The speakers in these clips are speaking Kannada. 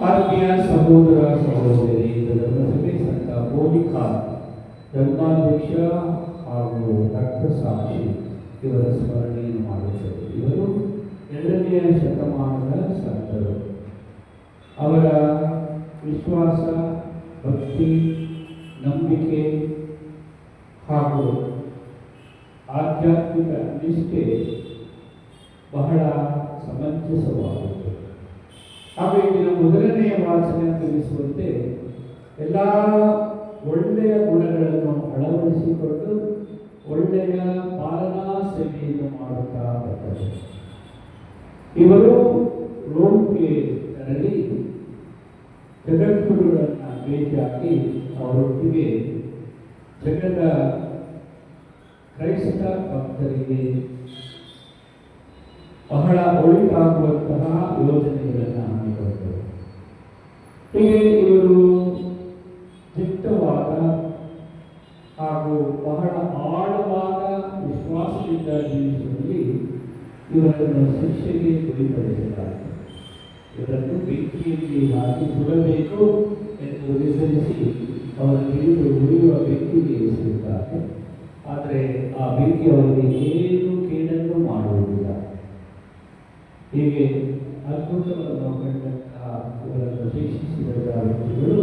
ಆತ್ಮೀಯ ಸಹೋದರ ಸಹೋದರಿ, ಧರ್ಮಸಭೆ ಸಂತ ಮೋನಿಕಾ ಧರ್ಮಾಧ್ಯಕ್ಷ ಹಾಗೂ ರಕ್ತಸಾಕ್ಷಿ ಇವರ ಸ್ಮರಣೆಯನ್ನು ಮಾಡುತ್ತದೆ. ಇವರು 2ನೇ ಶತಮಾನದ ಸಂತರು. ಅವರ ವಿಶ್ವಾಸ, ಭಕ್ತಿ, ನಂಬಿಕೆ ಹಾಗೂ ಆಧ್ಯಾತ್ಮಿಕ ನಿಷ್ಠೆ ಬಹಳ ಸಮಂಜಸವಾಗುತ್ತದೆ. ಹಾಗೂ ಇಂದಿನ ಮೊದಲನೆಯ ವಾಚನ ತಿಳಿಸುವಂತೆ ಎಲ್ಲ ಒಳ್ಳೆಯ ಗುಣಗಳನ್ನು ಅಳವಡಿಸಿಕೊಂಡು ಒಳ್ಳೆಯ ಪಾಲನಾ ಸೇವೆಯನ್ನು ಮಾಡುತ್ತಾ ಬರ್ತಾರೆ. ಇವರು ರೋಮ್ಗೆ ತೆರಳಿ ಜಗದ್ಗುರುಗಳನ್ನು ಭೇಟಿಯಾಗಿ ಅವರೊಟ್ಟಿಗೆ ಜಗದ ಕ್ರೈಸ್ತ ಭಕ್ತರಿಗೆ ಬಹಳ ಒಳಿತಾಗುವಂತಹ ಯೋಜನೆಗಳನ್ನು ಹಮ್ಮಿಕೊಂಡರು. ಹೀಗೆ ಇವರು ದಿಟ್ಟವಾದ ಹಾಗೂ ಬಹಳ ಆಳವಾದ ವಿಶ್ವಾಸದಿಂದ ಜೀವಿಸುವಲ್ಲಿ ಇವರನ್ನು ಶಿಕ್ಷೆಗೆ ಗುರಿಪಡಿಸಲಾಗಿದೆ. ಇವರನ್ನು ಬೆಂಕಿಯಲ್ಲಿ ಹಾಕಿ ಸುಡಬೇಕು ಎಂದು ನಿರ್ಧರಿಸಿ ಅವರ ಹಿಡಿದು ಉರಿಯುವ ಬೆಂಕಿಗೆ ಎಸೆಯುತ್ತಾರೆ. ಆದರೆ ಆ ಬೆಂಕಿ ಅವರಿಗೆ ಏನು ಕೇಳನ್ನು ಮಾಡುವುದಿಲ್ಲ. ಹೀಗೆ ಅದ್ಭುತವನ್ನು ಕಂಡಂತಹ ಇವರನ್ನು ಶಿಕ್ಷಿಸಿದ ವ್ಯಕ್ತಿಗಳು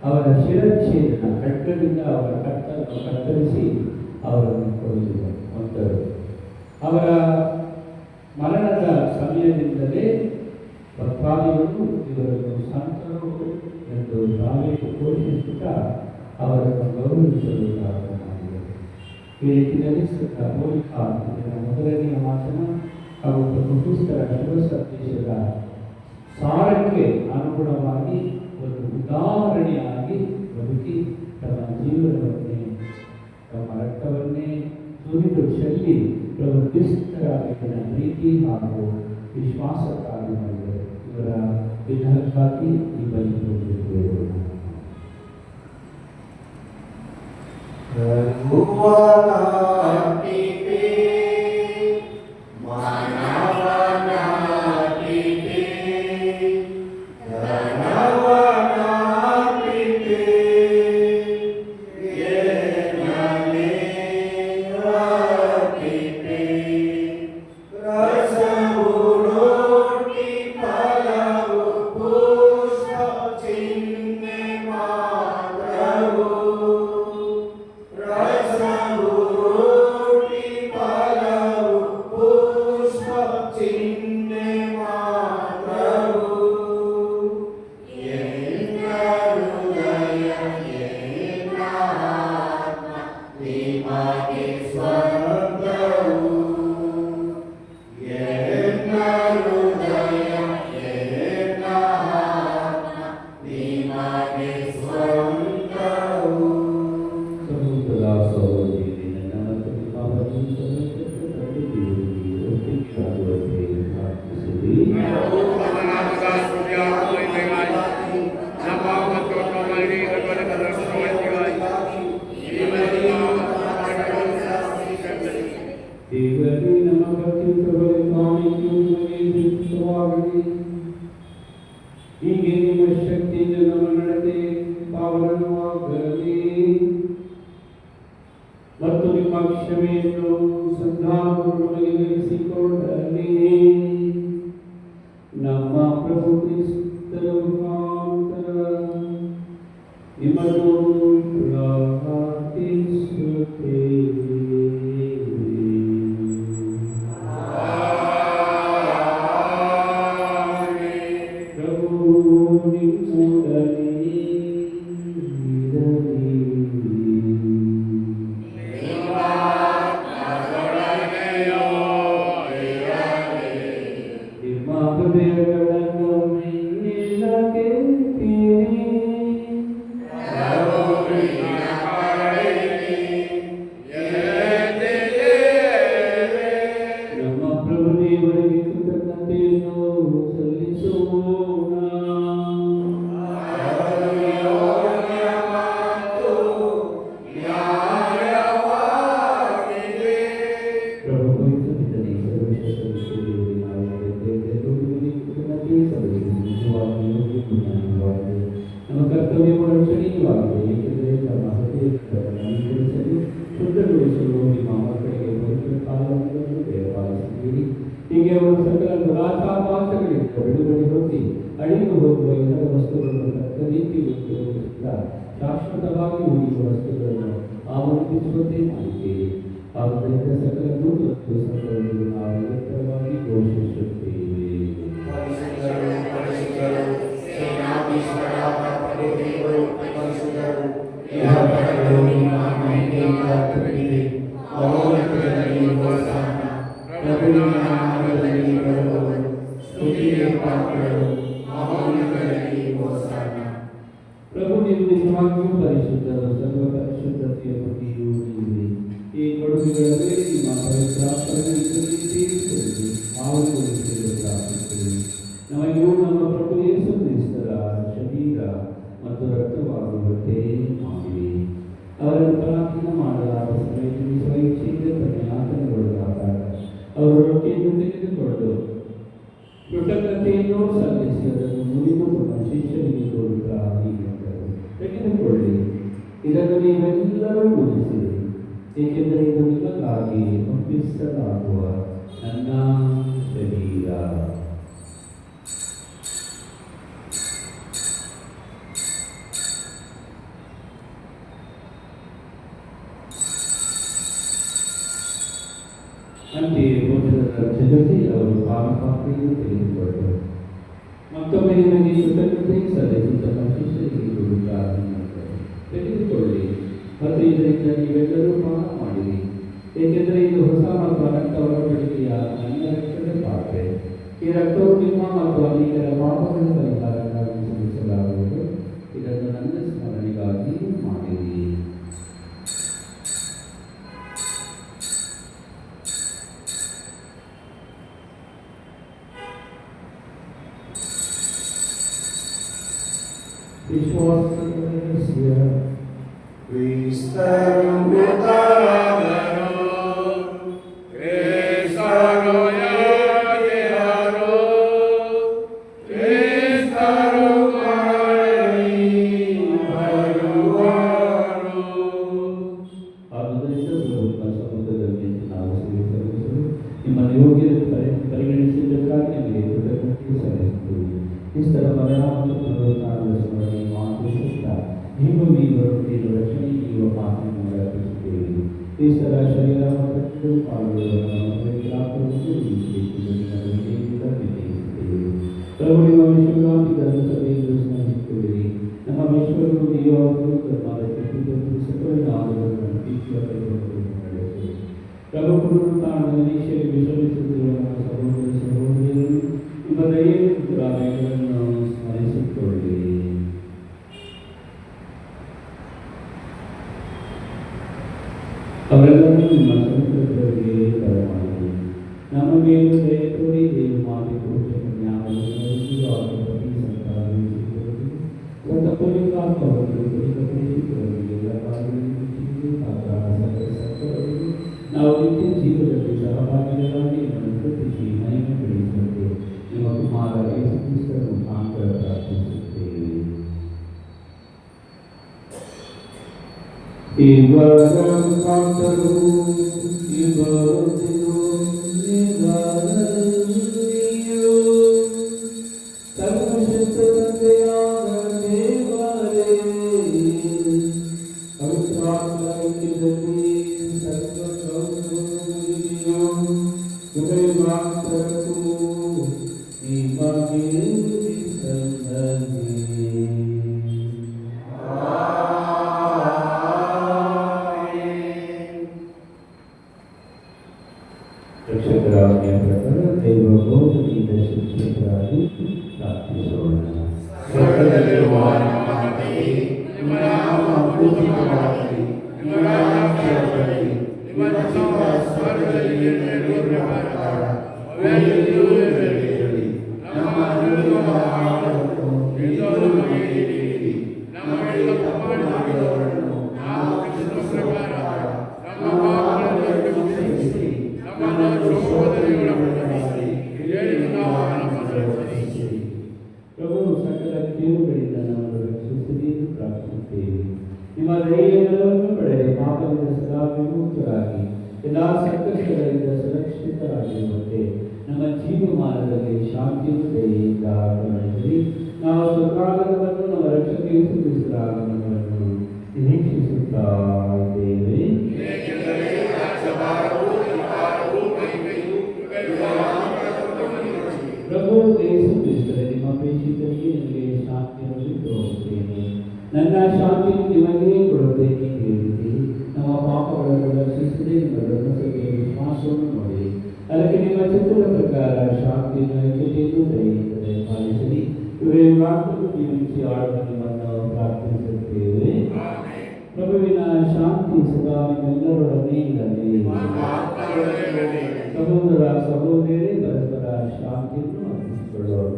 ಅವರ ಶಿರಚ್ಛೇದನ ಖಡ್ಗದಿಂದ ಅವರ ಕತ್ತನ್ನು ಕತ್ತರಿಸಿ ಅವರನ್ನು ಕೊಂದರು. ಅವರ ಮರಣದ ಸಮಯದಿಂದಲೇ ಭಕ್ತಾದಿಗಳು ಇವರನ್ನು ಸಂತರು ಎಂದು ನಾವೇ ಘೋಷಿಸುತ್ತಾ ಅವರನ್ನು ಗೌರವಿಸಲು ಪ್ರಾರಂಭ ಮಾಡಿದರು. ಈ ರೀತಿಯಲ್ಲಿ ಸಂತ ಮೋನಿಕಾ ಮೊದಲನೆಯ ವಾಚನ ಹಾಗೂ ಪ್ರಭುಸ್ತರ ಶಿವ ಸಂದೇಶದ ಸಾರಕ್ಕೆ ಅನುಗುಣವಾಗಿ ಒಂದು ಉದಾಹರಣೆಯಾಗಿ ಬದುಕಿ ತಮ್ಮ ಜೀವನವನ್ನೇ ತಮ್ಮ ರಕ್ತವನ್ನೇ ಸುರಿದು ಚೆಲ್ಲಿ ಪ್ರವೃತ್ತಿಸ್ಥರಾಗಿ ಪ್ರೀತಿ ಹಾಗೂ ವಿಶ್ವಾಸಕ್ಕಾಗಿ ಮಾಡಿದರು. ಇವರ ವಿಧಾನಕ್ಕಾಗಿ ಈ ಬಲಿಕೊಂಡಿದ್ದೇವೆ. ಹೀಗೆ ನಿಮ್ಮ ಶಕ್ತಿಯಿಂದ ನಮ್ಮ ನಡತೆ ಪಾವನವಾಗಲಿ ಮತ್ತು ನಿಮ್ಮ ಕ್ಷಮೆಯನ್ನು ಸಂಧಾನವನ್ನು ನಮಗೆ ಗಳಿಸಿಕೊಳ್ಳಲಿ. ನಮ್ಮ ಪ್ರಭು ಕ್ರಿಸ್ತರ ಮುಖಾಂತರ ನಿಮ್ಮನ್ನು ಪ್ರಾರ್ಥಿಸುತ್ತೇವೆ. ಕರ್ತವ್ಯವು ರಕ್ಷಣೀಯವಾಗಿದೆ, ಏಕೆಂದರೆ ತಮ್ಮ ಹೃದಯಗಳನ್ನು ನವೀಕರಿಸಲು ಶುದ್ಧಗೊಳಿಸಲು ನಿಮ್ಮ ಮಕ್ಕಳಿಗೆ ಪವಿತ್ರ ಕಾಲವನ್ನು ದಯಪಾಲಿಸಿದ್ದೀರಿ. ಹೀಗೆ ಅವರು ಸಕಲ ದುರಾಚಾಪಾಸಗಳಿಂದ ಬಿಡುಗಡೆ ಹೊಂದಿ ಅಳಿದು ಹೋಗುವ ಇತರ ವಸ್ತುಗಳನ್ನು ತಕ್ಕ ರೀತಿಯಲ್ಲಿ ಶಾಶ್ವತವಾಗಿ ಉಳಿಯುವ ವಸ್ತುಗಳನ್ನು ಆವರ್ತಿಸುವಂತೆ ಮಾಡಿದ್ದೀರಿ. ಆದ್ದರಿಂದ ಸಕಲ ದೂತ ಸಕಲರು ನಾವು ಎತ್ತರವಾಗಿ ಘೋಷಿಸುತ್ತೇವೆ. ಪ್ರಭು ನೀವು ನಿಜವಾಗಿಯೂ ಪರಿಶುದ್ಧರು, ಸರ್ವ ಪರಿಶುದ್ಧತೆಯ ಪತಿಯೂ ನೀವೇ. ಈ ಕೊಡುಗೆಗಳಲ್ಲಿ ನಿಮ್ಮ ಪವಿತ್ರಾತ್ಮವನ್ನು ತೀರಿಸುವುದು ಆವರಿಸಿಕೊಳ್ಳಲು ಪ್ರಾರ್ಥಿಸುತ್ತೇವೆ. ನಮಗೂ ನಮ್ಮ ಪ್ರಭು ಯೇಸು ಕ್ರಿಸ್ತರ ಶರೀರ ಮತ್ತು ರಕ್ತವಾಗುವಂತೆ ಮಾಡಿ ಅವರನ್ನು ಪ್ರಾರ್ಥನೆ ಮಾಡಲಾದ ಸಮಯದಲ್ಲಿ ಸ್ವಇಚ್ಛೆಯಿಂದ ತನ್ನ ಯಾತನೆಗೊಳಗಾದಾಗ ಅವರು ರೊಟ್ಟಿಯನ್ನು ತೆಗೆದುಕೊಂಡು ಕೃತಜ್ಞತೆಯನ್ನು ಸಲ್ಲಿಸಿ ಅದನ್ನು ಮುರಿದು ತಮ್ಮ ಶಿಷ್ಯರಿಗೆ ಕೊಡುತ್ತಾ ಹೀಗೆಂದರು, ತೆಗೆದುಕೊಳ್ಳಿ, ಇದನ್ನು ನೀವೆಲ್ಲರೂ ಪೂಜಿಸಿರಿ, ಏಕೆಂದರೆ ಇದು ನಿಮಗಾಗಿ ಒಪ್ಪಿಸಲಾಗುವ ನನ್ನ ಶರೀರ. ಅಂತೆಯೇ ಭೋಜನದ ರಕ್ಷದಲ್ಲಿ ಅವರು ಪಾನಪಾತ್ರೆಯನ್ನು ತೆಗೆದುಕೊಂಡರು. ಮತ್ತೊಮ್ಮೆ ನಿಮಗೆ ಕೃತಜ್ಞತೆ ಸಲ್ಲಿಸಿ ತಮ್ಮ ಶಿಷ್ಯರಿಗೆ ಕೊಡುತ್ತಾ ತೆಗೆದುಕೊಳ್ಳಿ ಮತ್ತು ಇದರಿಂದ ನೀವೆಲ್ಲರೂ ಪಾನ ಮಾಡಿರಿ, ಏಕೆಂದರೆ ಇದು ಹೊಸ ಮತ್ತು ಅನಂತ ಒಡಂಬಡಿಕೆಯ ನನ್ನ ರಕ್ತದ ಪಾತ್ರೆ. ಈ ರಕ್ತವು ನಿಮ್ಮ ಮತ್ತು ಅನೇಕರ ಪಾಪಗಳ ಪರಿಹಾರಕ್ಕಾಗಿ ಸಲ್ಲಿಸಲಾಗುವುದು. ಇದನ್ನು ನನ್ನ ಸ್ಮರಣೆಗಾಗಿ ಮಾಡಿರಿ. ನಿಮ್ಮನ್ನು ಯೋಗ್ಯರು ಪರಿಗಣಿಸಿದ್ದಕ್ಕಾಗಿ ನಿಮಗೆ ಕೃತಜ್ಞತೆ ಸಲ್ಲಿಸುತ್ತೇವೆ. ಕ್ರಿಸ್ತರ ಮರಣ ಮತ್ತು ಪುನರುತ್ಥಾನದ ಸ್ಮರಣೆ ಮಾಡುತ್ತಾ ನೀವು ಬರುತ್ತೀರ ರಕ್ಷಣೆ ನೀಡುವ ಮಾತನ್ನು ಅರ್ಪಿಸುತ್ತೇವೆ. ಕ್ರಿಸ್ತರ ಶರೀರ ಮತ್ತು ಪ್ರಭು ನಿಮ್ಮ ವಿಶ್ವವ್ಯಾಪಿ ಧರ್ಮಸಭೆಯನ್ನು ಸ್ಮರಿಸಿಕೊಳ್ಳಿರಿ. ನಮ್ಮ ವಿಶ್ವಗಳು ದೇವರು ಧರ್ಮದ ಸಕಲನಾದಗಳನ್ನು ನಡೆಸಿ ಪ್ರಭು ಪುನರುತ್ಥಾನದ ನಿರೀಕ್ಷೆಯಲ್ಲಿ ವಿಶ್ರಮಿಸುತ್ತಿರುವ ನಮ್ಮ ಸಹೋದರ ಸಹೋದರಿಯರು ನಿಮ್ಮ ದಯೆಗಳನ್ನು ಸ್ಮರಿಸಿಕೊಳ್ಳಿ. ಅವರೆಲ್ಲರೂ ನಿಮ್ಮ ಸಮುದ್ರಗಳಿಗೆ ಬರಮಾಡಿ ನಮ್ಮ ಮೇಲೂ ದಯ ತೋರಿ ದೇವ ಮಾಡಿ ನಾವು ನಿತ್ಯ ಜೀವನದಲ್ಲಿ ಸಹಭಾಗಿಗಳಾಗಿ ನಮ್ಮನ್ನು ಕೃತಿಸಿ ಮಹಿಮೆ ಪಡಿಸುವಂತೆ ನಿಮ್ಮ ಕುಮಾರ ಯೇಸು ಕ್ರಿಸ್ತರ ಮುಖಾಂತರ ಪ್ರಾರ್ಥಿಸುತ್ತೇವೆ. ರಕ್ಷಕರಾಜ್ಞೆಯ ಪ್ರಕಾರ ದೈವ ಬೋಧನೆಯಿಂದ ಶಿಕ್ಷಕರಾಗಿ ಪ್ರಾರ್ಥಿಸೋಣ. ಸ್ವರ್ಗದಲ್ಲಿರುವ ನಮ್ಮ ತಂದೆಯೇ, ನಿಮ್ಮ ನಾಮವು ಪೂಜಿತವಾಗಲಿ, ನಿಮ್ಮ ರಾಜ್ಯ ಬರಲಿ, ನಿಮ್ಮ ಚಿತ್ತ ಸ್ವರ್ಗದಲ್ಲಿ ನೆರವೇರುವ ಪ್ರಕಾರ ಭೂಮಿಯಲ್ಲಿಯೂ ನೆರವೇರಲಿ. ನಮ್ಮ ಅನುದಿನದ ಆಹಾರವನ್ನು ಇಂದು ನಮಗೆ ನೀಡಿರಿ. ನಮಗೆ ತಪ್ಪು ಮಾಡಿದವರನ್ನು ನಾವು ಕ್ಷಮಿಸುವ ಪ್ರಕಾರ ನಮ್ಮ ಪಾಪಗಳನ್ನು ಕ್ಷಮಿಸಿ, ನಮ್ಮನ್ನು ಶೋಧನೆಗೆ ಒಳಪಡಿಸಿ ಪ್ರಭು ಸಕಲ ಕೇಳುಗಳಿಂದ ನಮ್ಮನ್ನು ರಕ್ಷಿಸಿರಿ. ನಿಮ್ಮ ದಯೆಯನ್ನು ಪಡೆದು ಪಾಪದಿಂದ ಸದಾ ವಿಮುಕ್ತರಾಗಿ ಎಲ್ಲ ಸಂಕಷ್ಟಗಳಿಂದ ಸುರಕ್ಷಿತರಾಗಿರುವಂತೆ ನಮ್ಮ ಜೀವಮಾನದಲ್ಲಿ ಶಾಂತಿಯು ದಯೆಯಿಂದ ಕರುಣಿಸಿ ನಾವು ಸ್ವರ್ಗಾಗಮನವನ್ನು ನಮ್ಮ ರಕ್ಷಕ ಯೇಸು ಕ್ರಿಸ್ತರ ಆಗಮನವನ್ನು ನಿರೀಕ್ಷಿಸುತ್ತಾ ಇದ್ದೇವೆ. ಪ್ರಭು ಯೇಸು ಕ್ರಿಸ್ತರೇ, ನಿಮ್ಮ ಪ್ರೇಷಿತರಿಗೆ ನಿಮಗೆ ಶಾಂತಿಯನ್ನು ಬಿಟ್ಟು ಹೋಗುತ್ತೇನೆ, ನನ್ನ ಶಾಂತಿಯನ್ನು ನಿಮಗೆ ಕೊಡುತ್ತೇನೆ ಎಂದು ಹೇಳಿದ್ದೀರಿ. ನಮ್ಮ ಪಾಪಗಳನ್ನು ರಕ್ಷಿಸದೆ ನಿಮ್ಮ ಧರ್ಮಸಭೆಯ ವಿಶ್ವಾಸವನ್ನು ನೋಡಿ ಅದಕ್ಕೆ ನಿಮ್ಮ ಚಿತ್ರದ ಪ್ರಕಾರ ಶಾಂತಿಯನ್ನು ಐಕ್ಯತೆಯನ್ನು ದಯೆಯಿಂದ ಪಾಲಿಸಲಿ. ಇವರೇ ವಾಕ್ಯವನ್ನು ಜೀವಿಸಿ ಆಳುವ ನಿಮ್ಮನ್ನು ಪ್ರಾರ್ಥಿಸುತ್ತೇವೆ. ಪ್ರಭುವಿನ ಶಾಂತಿ ಸದಾ ನಿಮ್ಮೆಲ್ಲರೊಡನೆ ಇರಲಿ. ಸಹೋದರ ಸಹೋದರಿ ಪರಸ್ಪರ ಶಾಂತಿಯನ್ನು ಅರ್ಪಿಸಿಕೊಳ್ಳೋಣ.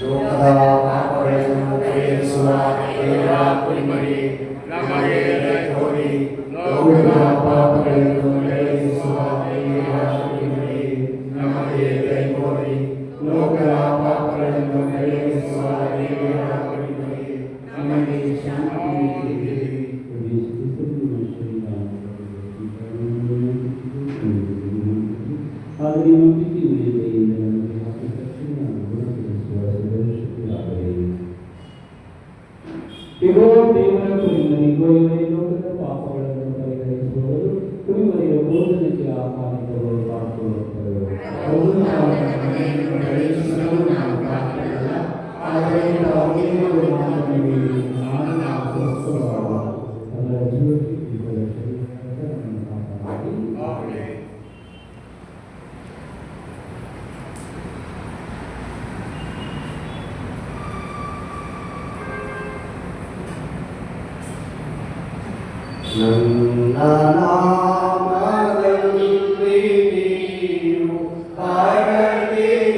ಲೋಕದ ಪಾಪಗಳನ್ನು ಪರಿಹರಿಸುವ ದೇವರ ಕುರಿಮರಿ ನಮಗೆ ತೋರಿ, ಲೋಕದ ಪಾಪಗಳನ್ನು ಪರಿಹರಿಸುವ ದೇವರ ಕುರಿಮರಿ ನಮಗೆ ತೋರಿ, ಲೋಕದ ಪಾಪಗಳನ್ನು ಪರಿಹರಿಸುವ ದೇವರ ಕುರಿಮರಿ ನಮಗೆ ಶಾಂತಿ ನೀಡಿರಿ. ಆದರೆ ನಂಬಿಕೆ ಉಳಿದೆಯಿಂದ ನಮಗೆ ಮತ್ತು ತಕ್ಷಣ ಗುಣಪಡಿಸುವ ಸುರಕ್ಷಿತರಾಗಲಿ. ಇಗೋ ದೇವರ ಕುರಿಮರಿಗೋ, ಇವರೇ ಲೋಕದ ಪಾಪಗಳನ್ನು ಪರಿಹರಿಸುವವರು, ಕುರಿಮರಿಯ ಭೋಜನಕ್ಕೆ ಆಹ್ವಾನಿತರು ಪಾಲ್ಗೊಳ್ಳುವರು. ನನ್ನ ನಾಮದಲ್ಲಿ ನೀವು ಕಾರ್ಯವೇನು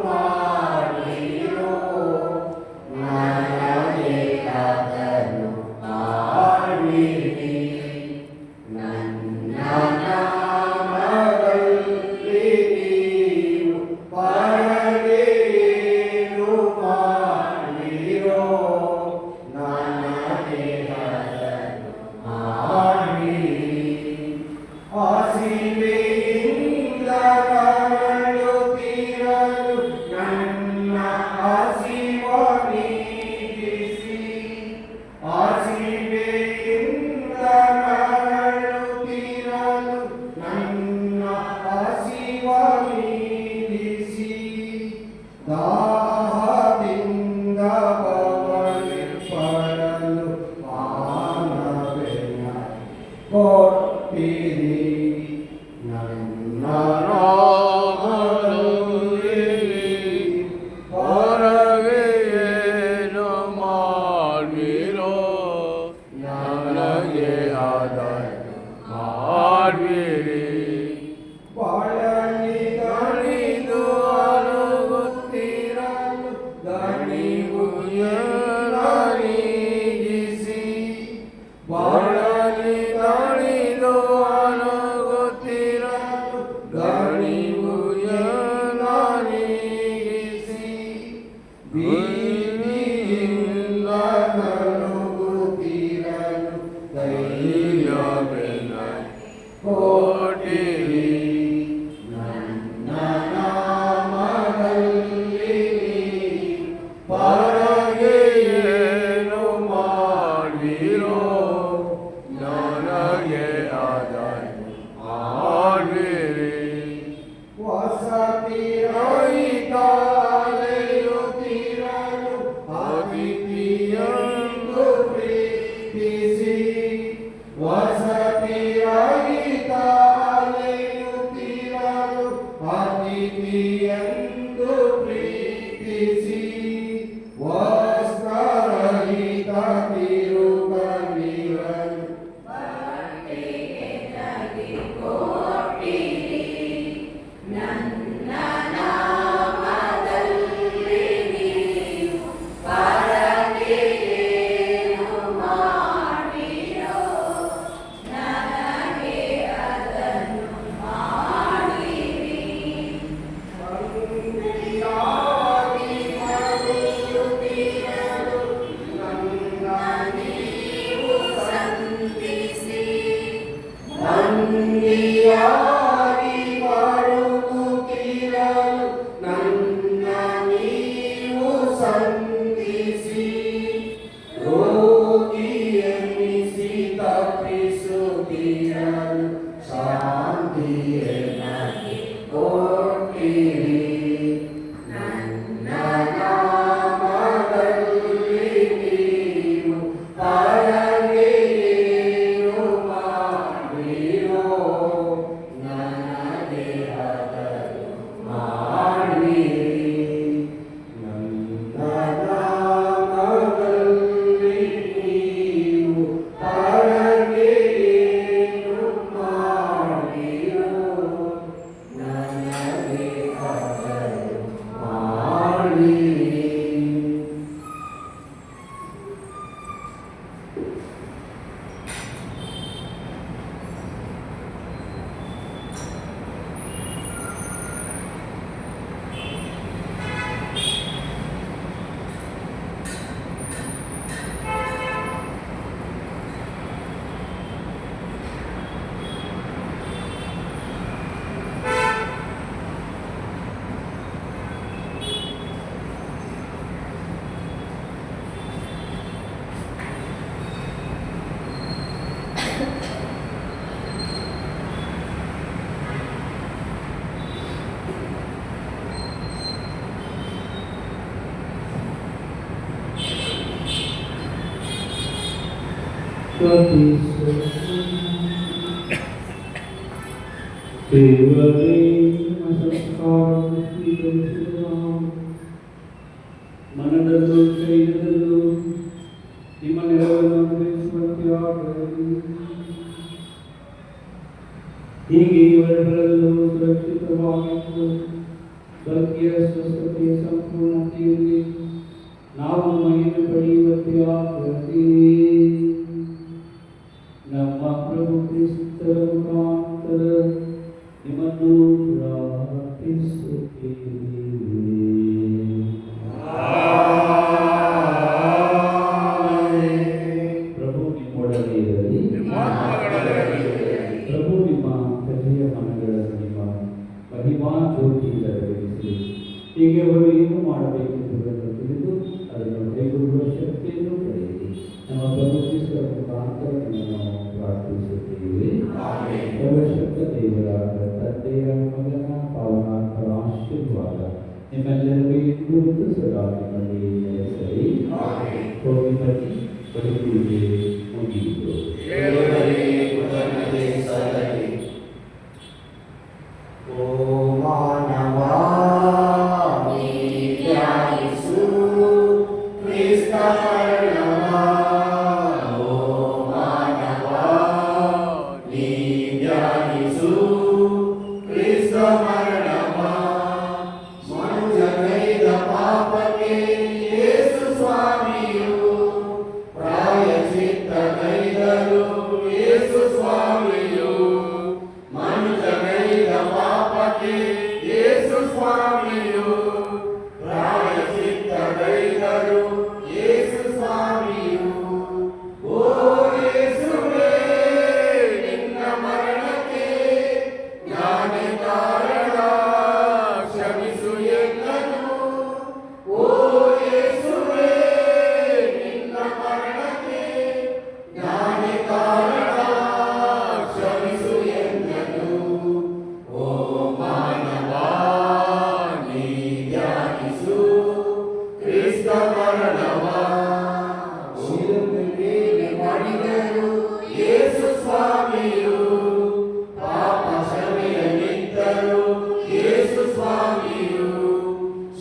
ಮಾಡಿರೋ, ನನಗೆ ಅದನ್ನು ಮಾಡಿರಿ. ನನ್ನ ನಾಮದಲ್ಲಿ ನೀವು ಕಾರ್ಯವೇನು ಮಾಡಿರೋ, ನನಗೆ ಆಸಿವೆಯಿಂದ ಕರಳುತ್ತಿರಲು ನನ್ನ ಆಸಿವ ನೀಗಿಸಿ, ಆಸಿವೆಯಿಂದ ಕರಳುತ್ತಿರಲು ನನ್ನ ಆಸಿವ ನೀಗಿಸಿ, ದಾಹದಿಂದ ಪಡಲು ಮಾನವೆಯ ಕೊಟ್ಟಿರಿ. ನನ್ನ ಹೊರಗೆ ಏನು ಮಾಡಿರೋ, ನನಗೆ ಅದನ್ನು ಮಾಡಿರಿ. ಬಾಳಲಿ ದಣಿದು ಅಲುಗುತ್ತಿರಲು ದಣಿವು ನೀಗಿಸಿ, ಬಾಳಲಿ ದಣಿದು ಅಲುಗುತ್ತಿರಲು ದಣಿವು ನೀಗಿಸಿ, ಭೀತಿಯಿಂದ ನಡುಗುತ್ತಿರಲು ಧೈರ್ಯವೆಲ್ಲ ಕೊಟ್ಟಿರಿ. ನನ್ನ ನಾಮದಲ್ಲಿ ಹೊರಗೆ ಏನು ಮಾಡಿರೋ, ನನಗೆ ಅದನ್ನು ಮಾಡಿರಿ. ವಸತಿ ರಹಿತ ಅಲೆಯುತ್ತಿರಲು ಅತಿಥಿಯೆಂದು ಪ್ರೀತಿಸಿ, ವಸತಿ ರಹಿತ ಅಲೆಯುತ್ತಿರಲು ಬಂದಿಯಾಗಿ ಬರುತ್ತಿರಲು ನನ್ನ ನೀವು ಸಂಧಿಸಿ ರೋಗಿಯೆನ್ನಿಸಿ ತಪ್ಪಿಸುತ್ತಿರಲು ಶಾಂತಿಯೇ ನನಗೆ ಕೊಟ್ಟಿರಿ. ನನ್ನ ನಾಮದಲ್ಲಿ ನೀವು ಪರಗೆ ಏನು ಮಾಡಿರೋ ನನಗೆ ಅದನ್ನು ಮಾಡಿರಿ. ನನ್ನ ನಾಮದಲ್ಲಿ ನೀವು ಪರಗೆ ಏನು ಮಾಡಿರೋ ನನಗೆ ಅದನ್ನು ಮಾಡಿರಿ. ದೇವರೇ ಸಂಸ್ಕಾರ ಸ್ವೀಕರಿಸುವ ಮನದಲ್ಲೂ ಶರೀರದಲ್ಲೂ ನಿಮ್ಮ ನೆರವನ್ನು ಅನುಭವಿಸುವಂತೆ ಆಗಲಿ. ಹೀಗೆ ಇವರೆಲ್ಲರಲ್ಲೂ ಸುರಕ್ಷಿತವಾಗಿದ್ದು ಭಾಗ್ಯ ಸ್ವಸ್ಥತೆಯ ಸಂಪೂರ್ಣತೆಯಲ್ಲಿ ನಾವು ಮಹಿಮೆ ಪಡೆಯುವಂತೆ ಆಗಲಿ. ನಮ್ಮ ಪ್ರಭು ಕ್ರಿಸ್ತರ ಮುಖಾಂತರ ನಿಮ್ಮನ್ನು ಪ್ರಾರ್ಥಿಸುತ್ತೇವೆ. ಪ್ರಭು ನಿಮ್ಮೊಡನೆ ಇರಲಿ. ಪ್ರಭು ನಿಮ್ಮ ಹೃದಯ ಮನಗಳನ್ನು ನಿಮ್ಮ ಮಹಿಮಾ ಜ್ಯೋತಿಯಿಂದ ಬೆಳಗಿಸಿ ಹೀಗೆ ಅವರು ಏನು ಮಾಡಬೇಕೆಂಬುದನ್ನು ತಿಳಿದು ಅದನ್ನು ಕೈಗೊಳ್ಳುವ ಶಕ್ತಿಯನ್ನು ಪಡೆಯಿರಿ. ನಮ್ಮ ಪ್ರಭು ಕ್ರಿಸ್ತರ ಮುಖಾಂತರ ನಿಮ್ಮನ್ನು ಪ್ರಾರ್ಥಿಸುತ್ತೇವೆ. ಸರ್ವಶಕ್ತ ದೇವರಾದ ತಂದೆಯ ಮಗನ ಪಾವನಾತ್ಮರ ಆಶೀರ್ವಾದ ನಿಮ್ಮೆಲ್ಲರಿಗೂ ಇಂದು ಸದಾ ನಿಮ್ಮಲ್ಲಿ ನೆಲೆಸಲಿ. ಹೋಗಿ ಬನ್ನಿ, ಬದುಕುವಿಕೆ ಮುಗಿಯಿತು. ಓ ಮಾನವ ನೀ ಧ್ಯಾನಿಸು ಕ್ರಿಸ್ತ ಮರಣವ. ಓ ಮಾನವ ನೀ ಧ್ಯಾನಿಸು ಕ್ರಿಸ್ತ ಮರಣವ. ಮನುಜನೈದ ಪಾಪಕ್ಕೆ ಯೇಸು ಸ್ವಾಮಿಯು ಪ್ರಾಯಶ್ಚಿತ್ತಗೈದನು. ಯೇಸು ಸ್ವಾಮಿಯು ಮನುಜನೈದ ಪಾಪಕ್ಕೆ ಯೇಸು ಸ್ವಾಮಿಯು ಪ್ರಾಯಶ್ಚಿತ್ತಗೈದನು. ಯೇಸು ಸ್ವಾಮಿಯು ಓ ಯೇಸುವೇ ನಿನ್ನ ಮರಣಕ್ಕೆ ನಾನೇ ಕಾರಣ, ಕ್ಷಮಿಸು ಎನ್ನನು. ಓ ಯೇಸುವೇ ನಿನ್ನ ಮರಣಕ್ಕೆ ನಾನೇ ಕಾರಣ, ಕ್ಷಮಿಸು ಎನ್ನನು. ಓ ಮಾನವ ನೀ ಧ್ಯಾನಿಸು ಕ್ರಿಸ್ತ ಮರಣವ. ಶಿಲುಬೆ ಮೇಲೆ ಮಡಿದರು ಯೇಸು ಸ್ವಾಮಿಯು ಪಾಪ ಕ್ಷಮೆಯನ್ನಿತ್ತರು. ಯೇಸು ಸ್ವಾಮಿಯು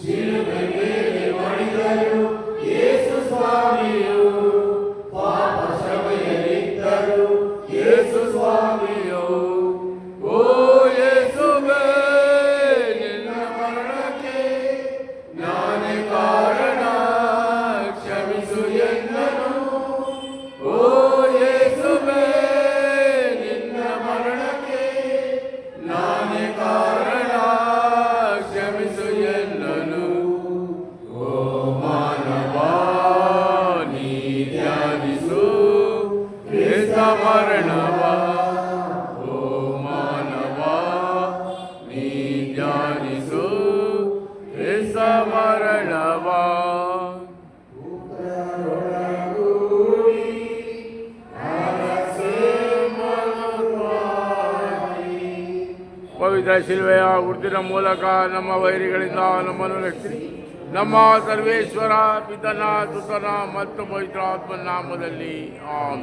ಶಿಲುಬೆ ಮೇಲೆ ಮಡಿದರು. ಯೇಸು ಸ್ವಾಮಿಯು ಪಾಪ ಕ್ಷಮೆಯನ್ನಿತ್ತರು. ಯೇಸು ಸ್ವಾಮಿಯು ಓ ಯೇಸುವೇ ನಿನ್ನ ಮರಣಕ್ಕೆ ನಾನೇ ಕಾರಣ, ಕ್ಷಮಿಸು ಎನ್ನನು. ಓ ಯೇಸುವೇ ನಿನ್ನ ಮರಣಕ್ಕೆ ನಾನೇ ಕಾರಣ, ಕ್ಷಮಿಸು ಎನ್ನನು. ಓ ಮಾನವ ನೀ ಧ್ಯಾನಿಸು ಕ್ರಿಸ್ತ ಮರಣವ. ಓ ಮರಣವ ಪವಿತ್ರ ಶಿಲುವೆಯ ಗುರುತಿನ ಮೂಲಕ ನಮ್ಮ ವೈರಿಗಳಿಂದ ನಮ್ಮನ್ನು ರಕ್ಷಿಸಿ. ನಮ್ಮ ಸರ್ವೇಶ್ವರ ಪಿತನ ಸುತನ ಮತ್ತು ಪವಿತ್ರಾತ್ಮನ ನಾಮದಲ್ಲಿ ಆಮೆನ್.